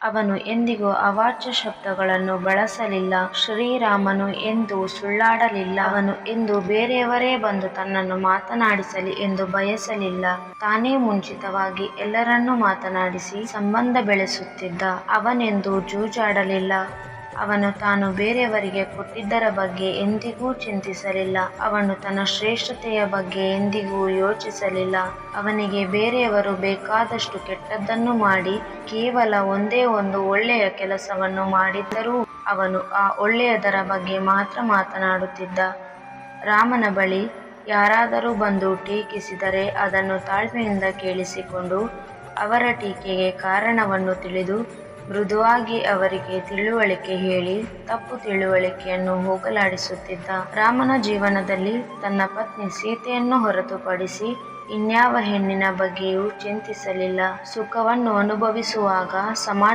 ಅವನು ಎಂದಿಗೂ ಅವಾಚ್ಯ ಶಬ್ದಗಳನ್ನು ಬಳಸಲಿಲ್ಲ. ಶ್ರೀರಾಮನು ಎಂದೂ ಸುಳ್ಳಾಡಲಿಲ್ಲ. ಅವನು ಎಂದೂ ಬೇರೆಯವರೇ ಬಂದು ತನ್ನನ್ನು ಮಾತನಾಡಿಸಲಿ ಎಂದು ಬಯಸಲಿಲ್ಲ. ತಾನೇ ಮುಂಚಿತವಾಗಿ ಎಲ್ಲರನ್ನೂ ಮಾತನಾಡಿಸಿ ಸಂಬಂಧ ಬೆಳೆಸುತ್ತಿದ್ದ. ಅವನೆಂದೂ ಜೂಜಾಡಲಿಲ್ಲ. ಅವನು ತಾನು ಬೇರೆಯವರಿಗೆ ಕೊಟ್ಟಿದ್ದರ ಬಗ್ಗೆ ಎಂದಿಗೂ ಚಿಂತಿಸಲಿಲ್ಲ. ಅವನು ತನ್ನ ಶ್ರೇಷ್ಠತೆಯ ಬಗ್ಗೆ ಎಂದಿಗೂ ಯೋಚಿಸಲಿಲ್ಲ. ಅವನಿಗೆ ಬೇರೆಯವರು ಬೇಕಾದಷ್ಟು ಕೆಟ್ಟದ್ದನ್ನು ಮಾಡಿ ಕೇವಲ ಒಂದೇ ಒಂದು ಒಳ್ಳೆಯ ಕೆಲಸವನ್ನು ಮಾಡಿದ್ದರೂ ಅವನು ಆ ಒಳ್ಳೆಯದರ ಬಗ್ಗೆ ಮಾತ್ರ ಮಾತನಾಡುತ್ತಿದ್ದ. ರಾಮನ ಬಳಿ ಯಾರಾದರೂ ಬಂದು ಟೀಕಿಸಿದರೆ ಅದನ್ನು ತಾಳ್ಮೆಯಿಂದ ಕೇಳಿಸಿಕೊಂಡು ಅವರ ಟೀಕೆಗೆ ಕಾರಣವನ್ನು ತಿಳಿದು ಮೃದುವಾಗಿ ಅವರಿಗೆ ತಿಳುವಳಿಕೆ ಹೇಳಿ ತಪ್ಪು ತಿಳುವಳಿಕೆಯನ್ನು ಹೋಗಲಾಡಿಸುತ್ತಿದ್ದ. ರಾಮನ ಜೀವನದಲ್ಲಿ ತನ್ನ ಪತ್ನಿ ಸೀತೆಯನ್ನು ಹೊರತುಪಡಿಸಿ ಇನ್ಯಾವ ಹೆಣ್ಣಿನ ಬಗ್ಗೆಯೂ ಚಿಂತಿಸಲಿಲ್ಲ. ಸುಖವನ್ನು ಅನುಭವಿಸುವಾಗ ಸಮಾಜ